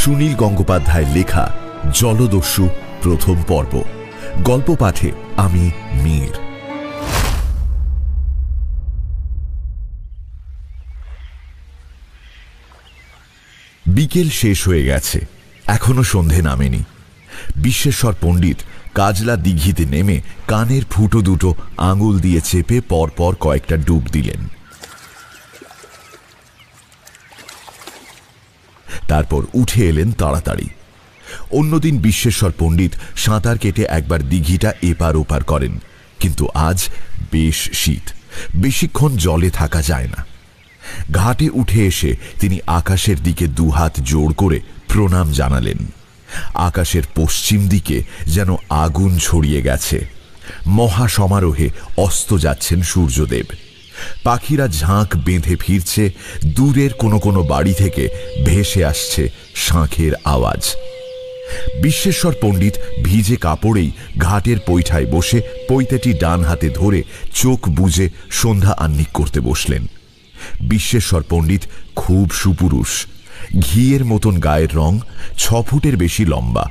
সুনীল গঙ্গোপাধ্যায়ের লেখা জলদস্যু প্রথম পর্ব। গল্প পাঠে আমি মীর। বিকেল শেষ হয়ে গেছে, এখনো সন্ধে নামেনি। বিশ্বেশ্বর পণ্ডিত কাজলা দিঘিতে নেমে কানের ফুটো দুটো আঙুল দিয়ে চেপে পরপর কয়েকটা ডুব দিলেন। তারপর উঠে এলেন তাড়াতাড়ি। অন্যদিন বিশ্বেশ্বর পণ্ডিত সাঁতার কেটে একবার দিঘিটা এপার ওপার করেন, কিন্তু আজ বেশ শীত, বেশিক্ষণ জলে থাকা যায় না। ঘাটে উঠে এসে তিনি আকাশের দিকে দুহাত জোড় করে প্রণাম জানালেন। আকাশের পশ্চিম দিকে যেন আগুন ছড়িয়ে গেছে। মহা সমারোহে অস্ত যাচ্ছেন সূর্যদেব। পাখিরা ঝাঁক বেঁধে ফিরছে। দূরের কোনো কোনো বাড়ি থেকে ভেসে আসছে শাঁখের আওয়াজ। বিশ্বেশ্বর পণ্ডিত ভিজে কাপড়েই ঘাটের পৈঠায় বসে পৈতেটি ডান হাতে ধরে চোখ বুজে সন্ধ্যা আহ্নিক করতে বসলেন। বিশ্বেশ্বর পণ্ডিত খুব সুপুরুষ। ঘিয়ের মতন গায়ের রং, 6 ফুটের বেশি লম্বা।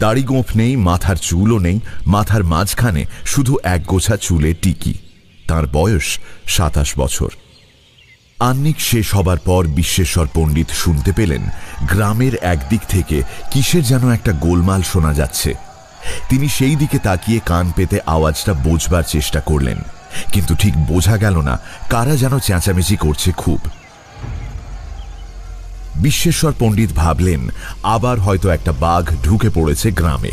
দাড়ি গোঁফ নেই, মাথার চুলও নেই। মাথার মাঝখানে শুধু এক গোছা চুলে টিকি। তার বয়স 27 বছর। আহ্নিক শেষ হবার পর বিশ্বেশ্বর পণ্ডিত শুনতে পেলেন গ্রামের একদিক থেকে কিসের যেন একটা গোলমাল শোনা যাচ্ছে। তিনি সেই দিকে তাকিয়ে কান পেতে আওয়াজটা বোঝবার চেষ্টা করলেন, কিন্তু ঠিক বোঝা গেল না। কারা যেন চেঁচামেচি করছে খুব। বিশ্বেশ্বর পণ্ডিত ভাবলেন আবার হয়তো একটা বাঘ ঢুকে পড়েছে গ্রামে।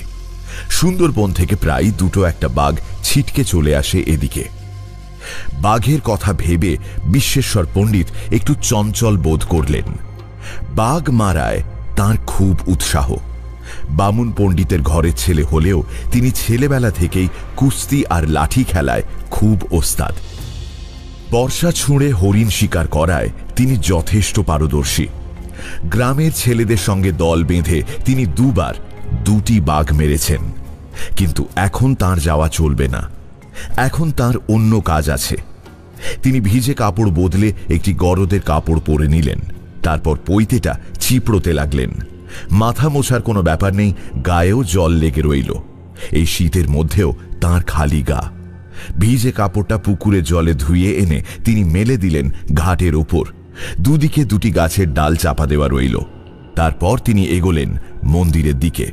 সুন্দরবন থেকে প্রায় দুটো একটা বাঘ ছিটকে চলে আসে এদিকে। বাঘের কথা ভেবে বিশ্বেশ্বর পণ্ডিত একটু চঞ্চল বোধ করলেন। বাঘ মারায় তাঁর খুব উৎসাহ। বামুন পণ্ডিতের ঘরের ছেলে হলেও তিনি ছেলেবেলা থেকেই কুস্তি আর লাঠি খেলায় খুব ওস্তাদ। বর্ষা ছুঁড়ে হরিণ শিকার করায় তিনি যথেষ্ট পারদর্শী। গ্রামের ছেলেদের সঙ্গে দল বেঁধে তিনি 2 বার 2টি বাঘ মেরেছেন। কিন্তু এখন তাঁর যাওয়া চলবে না। এখন তার অন্য কাজ আছে। তিনি ভিজে কাপড় বদলে একটি গরদের কাপড় পরে নিলেন। তারপর পৈতেটা চিপড়োতে লাগলেন। মাথা মোছার কোনো ব্যাপার নেই, গায়েও জল লেগে রইল। এই শীতের মধ্যেও তাঁর খালি গা। ভিজে কাপড়টা পুকুরের জলে ধুয়ে এনে তিনি মেলে দিলেন ঘাটের ওপর। দুদিকে 2টি গাছের ডাল চাপা দেওয়া রইল। তারপর তিনি এগোলেন মন্দিরের দিকে।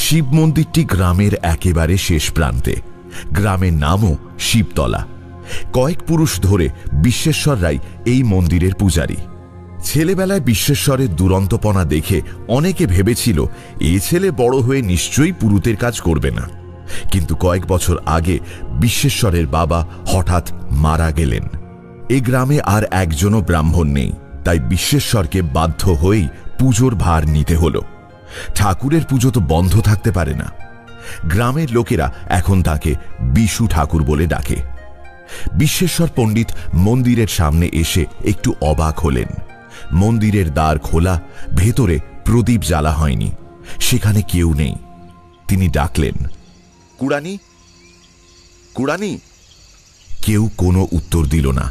শিব মন্দিরটি গ্রামের একেবারে শেষ প্রান্তে। গ্রামের নামও শিবতলা। কয়েক পুরুষ ধরে বিশ্বেশ্বররাই এই মন্দিরের পূজারী। ছেলেবেলায় বিশ্বেশ্বরের দুরন্তপনা দেখে অনেকে ভেবেছিল এ ছেলে বড় হয়ে নিশ্চয়ই পুরুতের কাজ করবে না। কিন্তু কয়েক বছর আগে বিশ্বেশ্বরের বাবা হঠাৎ মারা গেলেন। এ গ্রামে আর একজনও ব্রাহ্মণ নেই, তাই বিশ্বেশ্বরকে বাধ্য হয়েই পুজোর ভার নিতে হলো। ঠাকুরের পুজো তো বন্ধ থাকতে পারে না। গ্রামের লোকেরা এখন তাকে বিশু ঠাকুর বলে ডাকে। বিশ্বেশ্বর পণ্ডিত মন্দিরের সামনে এসে একটু অবাক হলেন। মন্দিরের দ্বার খোলা, ভেতরে প্রদীপ জ্বালা হয়নি। সেখানে কেউ নেই। তিনি ডাকলেন, কুড়ানি, কুড়ানি। কেউ কোনো উত্তর দিল না।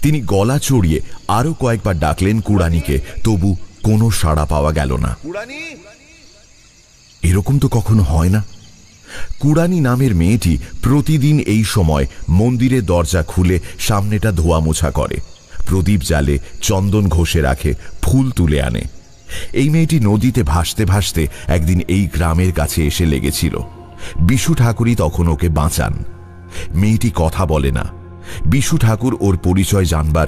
তিনি গলা চড়িয়ে আরো কয়েকবার ডাকলেন কুড়ানিকে, তবু কোনো সাড়া পাওয়া গেল না। এরকম তো কখনো হয় না। কুড়ানি নামের মেয়েটি প্রতিদিন এই সময় মন্দিরের দরজা খুলে সামনেটা ধোয়া মোছা করে, প্রদীপ জ্বালে, চন্দন ঘষে রাখে, ফুল তুলে আনে। এই মেয়েটি নদীতে ভাসতে ভাসতে একদিন এই গ্রামের কাছে এসে লেগেছিল। বিশু ঠাকুরই তখন ওকে বাঁচান। মেয়েটি কথা বলে না। বিশু ঠাকুর ওর পরিচয় জানবার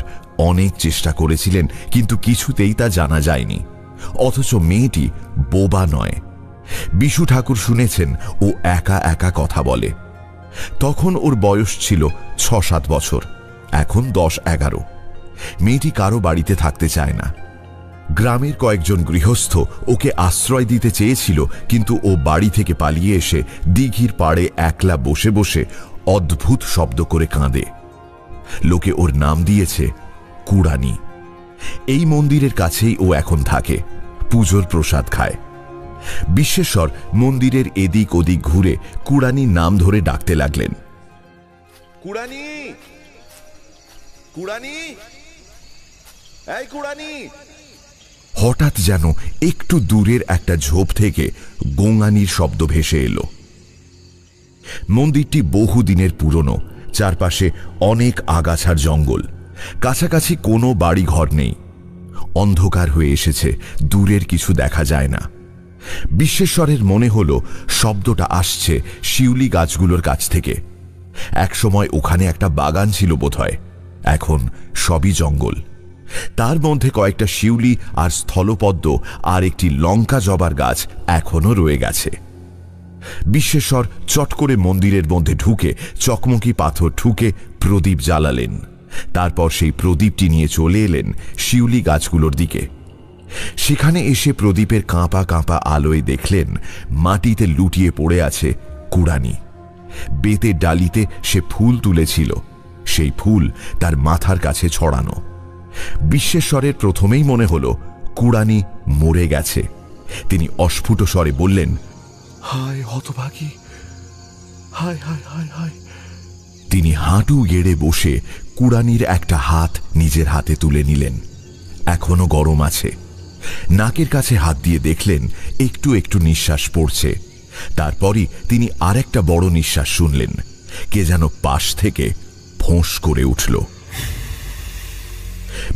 অনেক চেষ্টা করেছিলেন, কিন্তু কিছুতেই তা জানা যায়নি। অথচ মেয়েটি বোবা নয়। বিশু ঠাকুর শুনেছেন ও একা একা কথা বলে। তখন ওর বয়স ছিল 6-7 বছর, এখন 10-11। মেয়েটি কারো বাড়িতে থাকতে চায় না। গ্রামের কয়েকজন গৃহস্থ ওকে আশ্রয় দিতে চেয়েছিল, কিন্তু ও বাড়ি থেকে পালিয়ে এসে দিঘির পাড়ে একলা বসে বসে অদ্ভুত শব্দ করে কাঁদে। লোকে ওর নাম দিয়েছে কুড়ানি। এই মন্দিরের কাছেই ও এখন থাকে, পুজোর প্রসাদ খায়। বিশ্বেশ্বর মন্দিরের এদিক ওদিক ঘুরে কুড়ানির নাম ধরে ডাকতে লাগলেন, কুড়ানি, কুড়ানি, এই কুড়ানি। হঠাৎ যেন একটু দূরের একটা ঝোপ থেকে গোঙানির শব্দ ভেসে এলো। মন্দিরটি বহুদিনের পুরনো, চারপাশে অনেক আগাছার জঙ্গল, কাছাকাছি কোনো বাড়ি ঘর নেই। অন্ধকার হয়ে এসেছে, দূরের কিছু দেখা যায় না। বিশ্বেশ্বরের মনে হলো শব্দটা আসছে শিউলি গাছগুলোর কাছ থেকে। একসময় ওখানে একটা বাগান ছিল বোধহয়, এখন সবই জঙ্গল। তার মধ্যে কয়েকটা শিউলি আর স্থলপদ্ম আর একটি লঙ্কা জবার গাছ এখনো রয়ে গেছে। বিশ্বেশ্বর চট করে মন্দিরের মধ্যে ঢুকে চকমকি পাথর ঠুকে প্রদীপ জ্বালালেন। তারপর সেই প্রদীপটি নিয়ে চলে এলেন শিউলি গাছগুলোর দিকে। সেখানে এসে প্রদীপের কাঁপা কাঁপা আলোয় দেখলেন মাটিতে লুটিয়ে পড়ে আছে কুড়ানি। বেতের ডালিতে সে ফুল তুলেছিল, সেই ফুল তার মাথার কাছে ছড়ানো। বিশ্বেশ্বরের প্রথমেই মনে হল কুড়ানি মরে গেছে। তিনি অস্ফুট স্বরে বললেন, হায় হতভাগী, হায় হায় হায় হায়। তিনি হাঁটু গেড়ে বসে কুড়ানির একটা হাত নিজের হাতে তুলে নিলেন। এখনো গরম আছে। নাকের কাছে হাত দিয়ে দেখলেন একটু একটু নিঃশ্বাস পড়ছে। তারপরই তিনি আরেকটা বড় নিঃশ্বাস শুনলেন। কে যেন পাশ থেকে ফোঁস করে উঠল।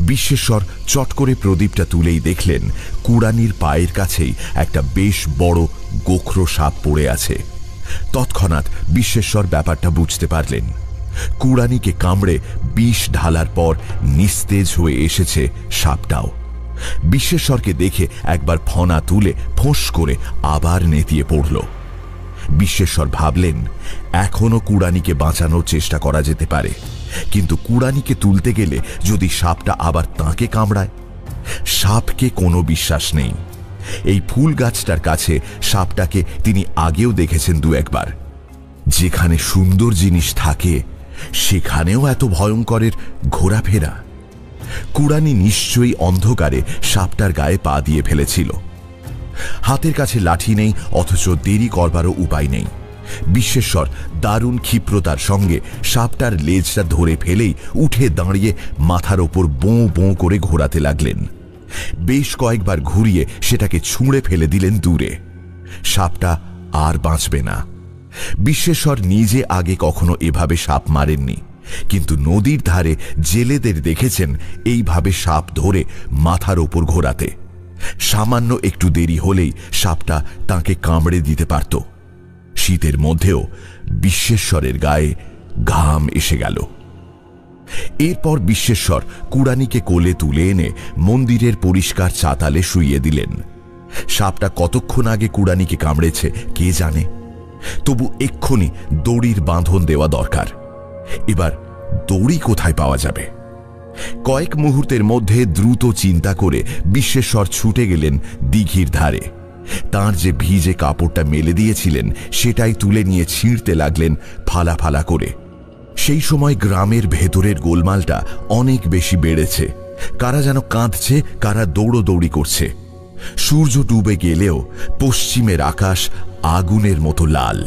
বিশ্বেশ্বর চট করে প্রদীপটা তুলেই দেখলেন কুড়ানির পায়ের কাছেই একটা বেশ বড় গোখরো সাপ পড়ে আছে। তৎক্ষণাৎ বিশ্বেশ্বর ব্যাপারটা বুঝতে পারলেন। কুড়ানিকে কামড়ে বিষ ঢালার পর নিস্তেজ হয়ে এসেছে সাপটাও। বিশ্বেশ্বরকে দেখে একবার ফনা তুলে ফোঁস করে আবার নেতিয়ে পড়ল। বিশ্বেশ্বর ভাবলেন, এখনো কুড়ানিকে বাঁচানোর চেষ্টা করা যেতে পারে, কিন্তু কুড়ানিকে তুলতে গেলে যদি সাপটা আবার তাঁকে কামড়ায়। সাপকে কোনো বিশ্বাস নেই। এই ফুল গাছটার কাছে সাপটাকে তিনি আগেও দেখেছেন দু একবার। যেখানে সুন্দর জিনিস থাকে সেখানেও এত ভয়ঙ্করের ঘোরাফেরা। কুড়ানি নিশ্চয়ই অন্ধকারে সাপটার গায়ে পা দিয়ে ফেলেছিল। হাতের কাছে লাঠি নেই, অথচ দেরি করবারও উপায় নেই। বিশ্বেশ্বর দারুণ ক্ষিপ্রতার সঙ্গে সাপটার লেজটা ধরে ফেলেই উঠে দাঁড়িয়ে মাথার ওপর বোঁ বোঁ করে ঘোরাতে লাগলেন। বেশ কয়েকবার ঘুরিয়ে সেটাকে ছুঁড়ে ফেলে দিলেন দূরে। সাপটা আর বাঁচবে না। বিশ্বেশ্বর নিজে আগে কখনো এভাবে সাপ মারেননি, কিন্তু নদীর ধারে জেলেদের দেখেছেন এইভাবে সাপ ধরে মাথার ওপর ঘোরাতে। সামান্য একটু দেরি হলেই সাপটা তাকে কামড়ে দিতে পারত। শীতের মধ্যেও বিশ্বেশ্বরের গায়ে ঘাম এসে গেল। এরপর বিশ্বেশ্বর কুড়ানিকে কোলে তুলে এনে মন্দিরের পরিষ্কার চাতালে শুইয়ে দিলেন। সাপটা কতক্ষণ আগে কুড়ানিকে কামড়েছে কে জানে, তবু এক্ষুনি দড়ির বাঁধন দেওয়া দরকার। এবার দড়ি কোথায় পাওয়া যাবে? কয়েক মুহূর্তের মধ্যে দ্রুত চিন্তা করে বিশ্বেশ্বর ছুটে গেলেন দিঘির ধারে। তাঁর যে ভিজে কাপড়টা মেলে দিয়েছিলেন সেটাই তুলে নিয়ে ছিঁড়তে লাগলেন ফালা ফালা করে। সেই সময় গ্রামের ভেতরের গোলমালটা অনেক বেশি বেড়েছে। কারা যেন কাঁদছে, কারা দৌড়োদৌড়ি করছে। সূর্য ডুবে গেলেও পশ্চিমের আকাশ আগুনের মতো লাল।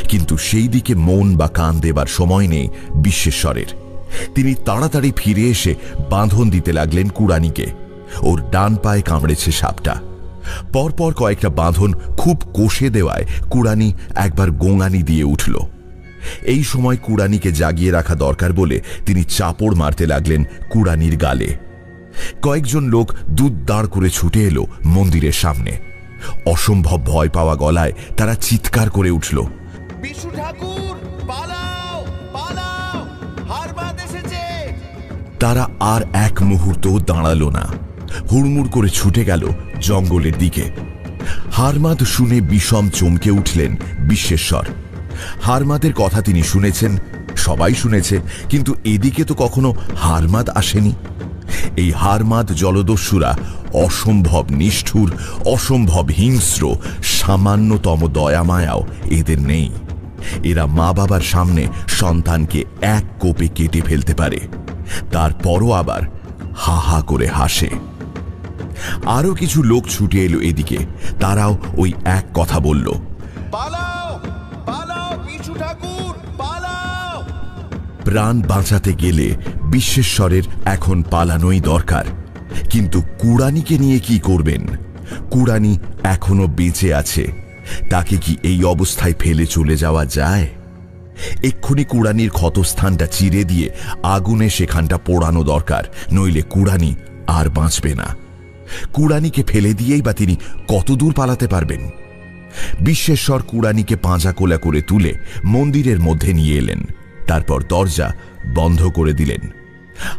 কিন্তু সেই দিকে মন বা কান দেবার সময় নেই বিশ্বেশ্বরের। তিনি তাড়াতাড়ি ফিরে এসে বাঁধন দিতে লাগলেন কুড়ানিকে। ওর ডান পায়ে কামড়েছে সাপটা। পরপর কয়েকটা বাঁধন খুব কষে দেওয়ায় কুড়ানি একবার গোঙানি দিয়ে উঠল। এই সময় কুড়ানিকে জাগিয়ে রাখা দরকার বলে তিনি চাপড় মারতে লাগলেন কুড়ানির গালে। কয়েকজন লোক দুধ দাঁড় করে ছুটে এলো মন্দিরের সামনে। অসম্ভব ভয় পাওয়া গলায় তারা চিৎকার করে উঠল, বিশু ঠাকুর পালাও, পালাও, হারবাদ এসেছে। তারা আর এক মুহূর্ত দাঁড়ালো না, হুড়মুড় করে ছুটে গেল জঙ্গলের দিকে। হারমাদ শুনে বিষম চমকে উঠলেন বিশ্বেশ্বর। হারমাদের কথা তিনি শুনেছেন, সবাই শুনেছে, কিন্তু এদিকে তো কখনো হারমাদ আসেনি। এই হারমাদ জলদস্যুরা অসম্ভব নিষ্ঠুর, অসম্ভব হিংস্র, সামান্যতম দয়ামায়াও এদের নেই। এরা মা বাবার সামনে সন্তানকে এক কোপে কেটে ফেলতে পারে, তারপরও আবার হা হা করে হাসে। আরো কিছু লোক ছুটে এলো এদিকে। তারাও ওই এক কথা বলল, পালাও, পালাও বিশু ঠাকুর, পালাও। প্রাণ বাঁচাতে গেলে বিশ্বেশ্বরের এখন পালানোই দরকার। কিন্তু কুড়ানিকে নিয়ে কি করবেন? কুড়ানি এখনো বেঁচে আছে, তাকে কি এই অবস্থায় ফেলে চলে যাওয়া যায়? এক্ষুনি কুড়ানির ক্ষতস্থানটা চিরে দিয়ে আগুনে সেখানটা পোড়ানো দরকার, নইলে কুড়ানি আর বাঁচবে না। কুড়ানিকে ফেলে দিয়েই বা তিনি কতদূর পালাতে পারবেন? বিশ্বেশ্বর কুড়ানিকে পাঁজা কোলা করে তুলে মন্দিরের মধ্যে নিয়ে এলেন, তারপর দরজা বন্ধ করে দিলেন।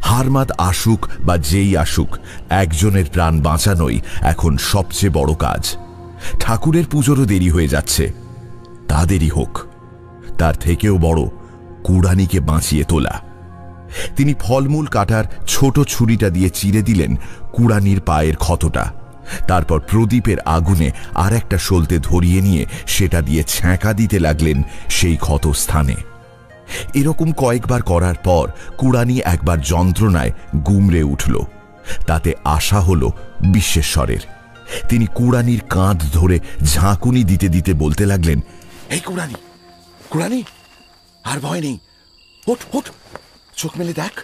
হারমাদ আসুক বা যেই আসুক, একজনের প্রাণ বাঁচানোই এখন সবচেয়ে বড় কাজ। ঠাকুরের পুজোরও দেরি হয়ে যাচ্ছে, তা দেরি হোক, তার থেকেও বড় কুড়ানিকে বাঁচিয়ে তোলা। তিনি ফলমূল কাটার ছোট ছুরিটা দিয়ে চিরে দিলেন কুড়ানির পায়ের ক্ষতটা, তারপর প্রদীপের আগুনে আর একটা সলতে ধরিয়ে নিয়ে সেটা দিয়ে ছ্যাঁকা দিতে লাগলেন সেই ক্ষতস্থানে। এরকম কয়েকবার করার পর কুড়ানি একবার যন্ত্রণায় গুমড়ে উঠল। তাতে আশা হল বিশ্বেশ্বরের। তিনি কুড়ানির কাঁধ ধরে ঝাঁকুনি দিতে দিতে বলতে লাগলেন, এই কুড়ানি, কুড়ানি, আর ভয় নেই, ওঠ ওঠ, চোখ মেলে দেখ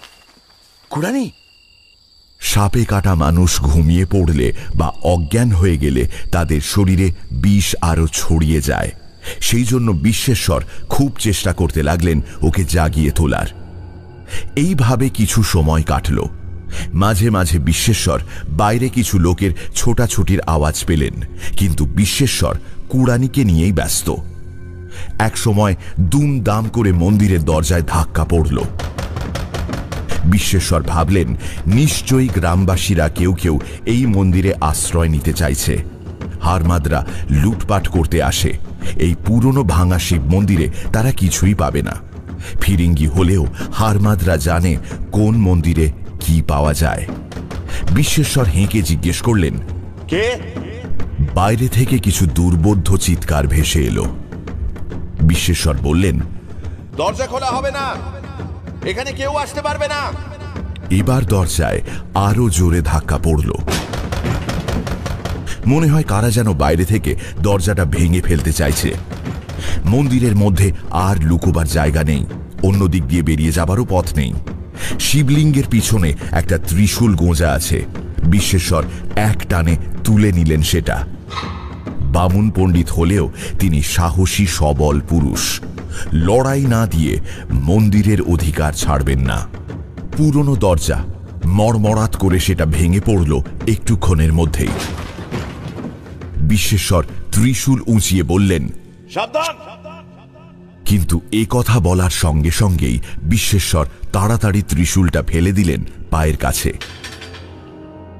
কুড়ানি। সাপে কাটা মানুষ ঘুমিয়ে পড়লে বা অজ্ঞান হয়ে গেলে তাদের শরীরে বিষ আরো ছড়িয়ে যায়। সেই জন্য বিশ্বেশ্বর খুব চেষ্টা করতে লাগলেন ওকে জাগিয়ে তোলার। এইভাবে কিছু সময় কাটল। মাঝে মাঝে বিশ্বেশ্বর বাইরে কিছু লোকের ছোটাছুটির আওয়াজ পেলেন, কিন্তু বিশ্বেশ্বর কুড়ানিকে নিয়েই ব্যস্ত। এক সময় দুমদাম করে মন্দিরের দরজায় ধাক্কা পড়ল। বিশ্বেশ্বর ভাবলেন, নিশ্চয়ই গ্রামবাসীরা কেউ কেউ এই মন্দিরে আশ্রয় নিতে চাইছে। হারমাদরা লুটপাট করতে আসে, এই পুরনো ভাঙা শিব মন্দিরে তারা কিছুই পাবে না। ফিরিঙ্গি হলেও হারমাদরা জানে কোন মন্দিরে কি পাওয়া যায়। বিশ্বেশ্বর হেঁকে জিজ্ঞেস করলেন, কে? বাইরে থেকে কিছু দুর্বোধ্য চিৎকার ভেসে এলো। বিশ্বেশ্বর বললেন, দরজা খোলা হবে না, এখানে কেউ আসতে পারবে না। এবার দরজায় আরো জোরে ধাক্কা পড়ল। মনে হয় কারা যেন বাইরে থেকে দরজাটা ভেঙে ফেলতে চাইছে। মন্দিরের মধ্যে আর লুকোবার জায়গা নেই, অন্য দিক দিয়ে বেরিয়ে যাবারও পথ নেই। শিবলিঙ্গের পিছনে একটা ত্রিশূল গোঁজা আছে। বিশ্বেশ্বর এক টানে তুলে নিলেন সেটা। বামুন পণ্ডিত হলেও তিনি সাহসী সবল পুরুষ। লড়াই না দিয়ে মন্দিরের অধিকার ছাড়বেন না। পুরনো দরজা মড়মড়াত করে সেটা ভেঙে পড়ল একটুক্ষণের মধ্যেই। বিশ্বেশ্বর ত্রিশূল উঁচিয়ে বললেন, সাবধান। কিন্তু এ কথা বলার সঙ্গে সঙ্গেই বিশ্বেশ্বর তাড়াতাড়ি ত্রিশূলটা ফেলে দিলেন পায়ের কাছে।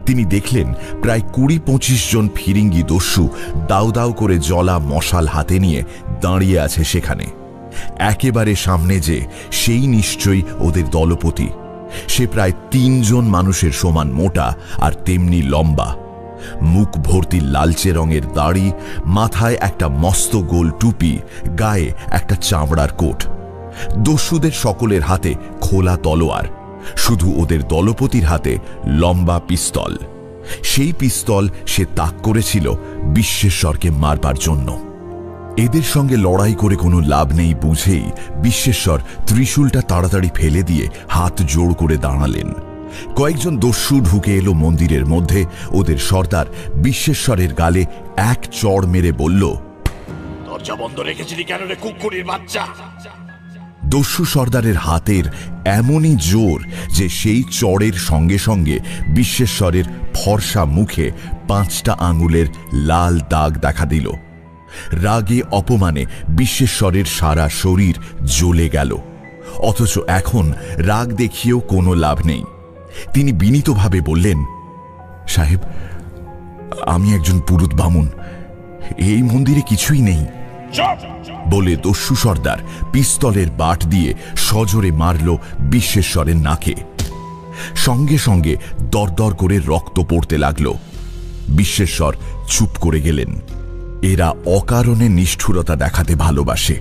তিনি দেখলেন প্রায় ২০-২৫ জন ফিরিঙ্গি দস্যু দাউ দাউ করে জ্বলা মশাল হাতে নিয়ে দাঁড়িয়ে আছে সেখানে। একেবারে সামনে যে, সেই নিশ্চয়ই ওদের দলপতি। সে প্রায় ৩ জন মানুষের সমান মোটা আর তেমনি লম্বা। মুখ ভর্তি লালচে রঙের দাড়ি, মাথায় একটা মস্ত গোল টুপি, গায়ে একটা চামড়ার কোট। দস্যুদের সকলের হাতে খোলা তলোয়ার, শুধু ওদের দলপতির হাতে লম্বা পিস্তল। সেই পিস্তল সে তাক করেছিল বিশ্বেশ্বরকে মারবার জন্য। এদের সঙ্গে লড়াই করে কোনো লাভ নেই বুঝেই বিশ্বেশ্বর ত্রিশূলটা তাড়াতাড়ি ফেলে দিয়ে হাত জোড় করে দাঁড়ালেন। কয়েকজন দস্যু ঢুকে এলো মন্দিরের মধ্যে। ওদের সর্দার বিশ্বেশ্বরের গালে এক চড় মেরে বলল, দরজা বন্ধ রেখেছিলি কেন রে কুকুরের বাচ্চা? দস্যু সর্দারের হাতের এমনই জোর যে সেই চড়ের সঙ্গে সঙ্গে বিশ্বেশ্বরের ফর্সা মুখে ৫টা আঙুলের লাল দাগ দেখা দিল। রাগে অপমানে বিশ্বেশ্বরের সারা শরীর জ্বলে গেল। অথচ এখন রাগ দেখিয়েও কোনো লাভ নেই। তিনি বিনীতভাবে বললেন, সাহেব, আমি একজন পুরুত বামুন, এই মন্দিরে কিছুই নেই। বলে দস্যু সর্দার পিস্তলের বাট দিয়ে সজোরে মারল বিশ্বেশ্বরের নাকে। সঙ্গে সঙ্গে দরদর করে রক্ত পড়তে লাগল। বিশ্বেশ্বর চুপ করে গেলেন। এরা অকারণে নিষ্ঠুরতা দেখাতে ভালোবাসে।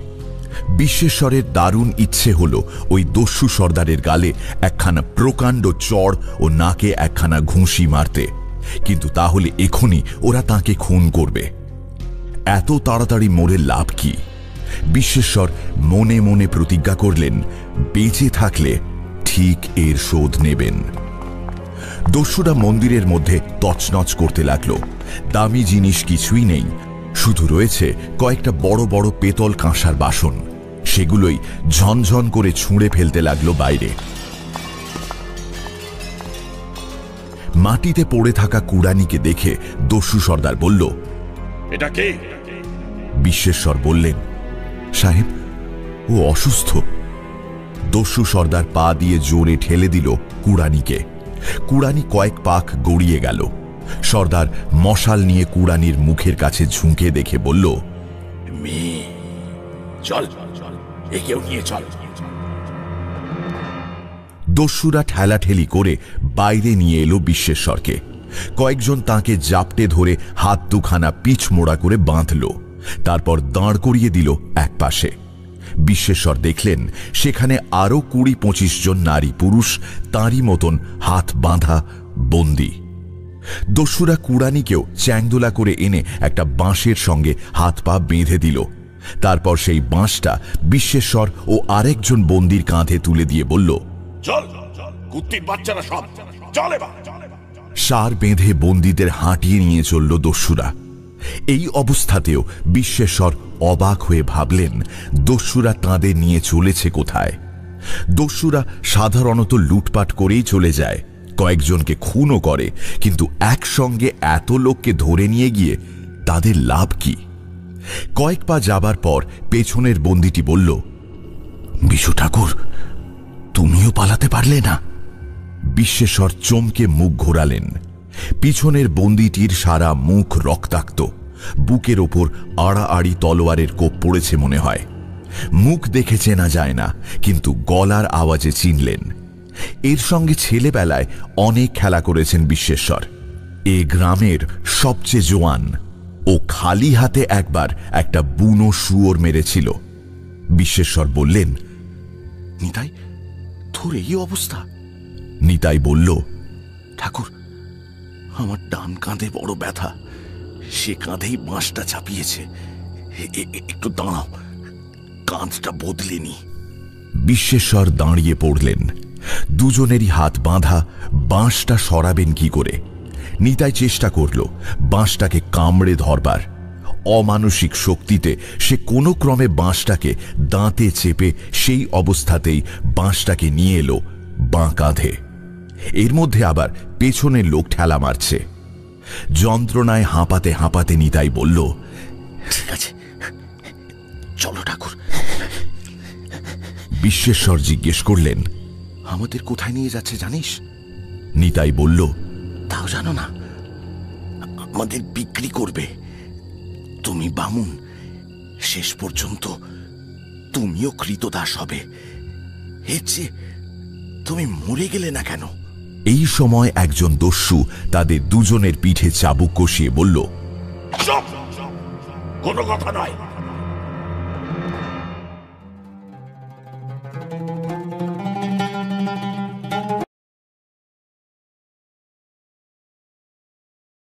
বিশ্বেশ্বরের দারুণ ইচ্ছে হল ওই দস্যু সর্দারের গালে একখানা প্রকাণ্ড চড় ও নাকে একখানা ঘুষি মারতে, কিন্তু তাহলে এখনই ওরা তাকে খুন করবে। এত তাড়াতাড়ি মরে লাভ কি? বিশ্বেশ্বর মনে মনে প্রতিজ্ঞা করলেন, বেঁচে থাকলে ঠিক এর শোধ নেবেন। দস্যুরা মন্দিরের মধ্যে তছনছ করতে লাগলো। দামি জিনিস কিছুই নেই, শুধু রয়েছে কয়েকটা বড় বড় পেতল কাঁসার বাসন। সেগুলোই ঝনঝন করে ছুঁড়ে ফেলতে লাগলো বাইরে। মাটিতে পড়ে থাকা কুড়ানিকে দেখে দস্যু সর্দার বলল, এটা কে? বিশ্বেশ্বর বললেন, সাহেব, ও অসুস্থ। দস্যু সর্দার পা দিয়ে জোরে ঠেলে দিল কুড়ানিকে। কুড়ানি কয়েক পাক গড়িয়ে গেল। সর্দার মশাল নিয়ে কুড়ানির মুখের কাছে ঝুঁকে দেখে বলল, মেয়ে, চল, একেও নিয়ে চল। দস্যুরা ঠেলাঠেলি করে বাইরে নিয়ে এলো বিশ্বেশ্বরকে। কয়েকজন তাকে জাপটে ধরে হাত দুখানা পিছ মোড়া করে বাঁধল, তারপর দাঁড় করিয়ে দিল এক পাশে। বিশ্বেশ্বর দেখলেন সেখানে আরো ২০-২৫ জন নারী পুরুষ তাঁরই মতন হাত বাঁধা বন্দী। দস্যুরা কুড়ানিকেও চ্যাংদোলা করে এনে একটা বাঁশের সঙ্গে হাত পা বেঁধে দিল। তারপর সেই বাঁশটা বিশ্বেশ্বর ও আরেকজন বন্দীর কাঁধে তুলে দিয়ে বলল, চল, কুত্তির বাচ্চারা সব চলে। সার বেঁধে বন্দীদের হাঁটিয়ে নিয়ে চলল দস্যুরা। এই অবস্থাতেও বিশ্বেশ্বর অবাক হয়ে ভাবলেন, দস্যুরা তাঁদের নিয়ে চলেছে কোথায়? দস্যুরা সাধারণত লুটপাট করেই চলে যায়, কয়েকজনকে খুনও করে, কিন্তু একসঙ্গে এত লোককে ধরে নিয়ে গিয়ে তাদের লাভ কি? কয়েক পা যাবার পর পেছনের বন্দীটি বলল, বিশু ঠাকুর, তুমিও পালাতে পারলে না? বিশ্বেশ্বর চমকে মুখ ঘোরালেন। পিছনের বন্দীটির সারা মুখ রক্তাক্ত, বুকের ওপর আড়াআড়ি তলোয়ারের কোপ পড়েছে মনে হয়। মুখ দেখে চেনা যায় না, কিন্তু গলার আওয়াজে চিনলেন। এর সঙ্গে ছেলেবেলায় অনেক খেলা করেছেন বিশ্বেশ্বর। এ গ্রামের সবচেয়ে জোয়ান। ও খালি হাতে একবার একটা বুনো শুয়োর মেরেছিল। বিশ্বেশ্বর বললেন, নিতাই, তোর এই অবস্থা? নিতাই বলল, ঠাকুর, আমার ডান কাঁধে বড় ব্যথা, সে কাঁধেই বাঁশটা চাপিয়েছে। একটু দাঁড়াও, কাঁধটা বদলে নি। বিশ্বেশ্বর দাঁড়িয়ে পড়লেন। দুজনেরই হাত বাঁধা, বাঁশটা সরাবেন কি করে? নিতাই চেষ্টা করল বাঁশটাকে কামড়ে ধরবার। অমানসিক শক্তিতে সে কোনো ক্রমে বাঁশটাকে দাঁতে চেপে সেই অবস্থাতেই বাঁশটাকে নিয়ে এলো বাঁ কাঁধে। এর মধ্যে আবার পেছনের লোক ঠেলা মারছে। যন্ত্রণায় হাঁপাতে হাঁপাতে নিতাই বলল, ঠিক আছে, চলো ঠাকুর। বিশ্বেশ্বর জিজ্ঞেস করলেন, আমাদের কোথায় নিয়ে যাচ্ছে জানিস? নিতাই বলল, তাও জানো না, আমাদের বিক্রি করবে। তুমি বামুন, শেষ পর্যন্ত তুমিও কৃতদাস হবে। এর চেয়ে তুমি মরে গেলে না কেন? এই সময় একজন দস্যু তাদের দুজনের পিঠে চাবুক কষিয়ে বলল, কোনো কথা নয়।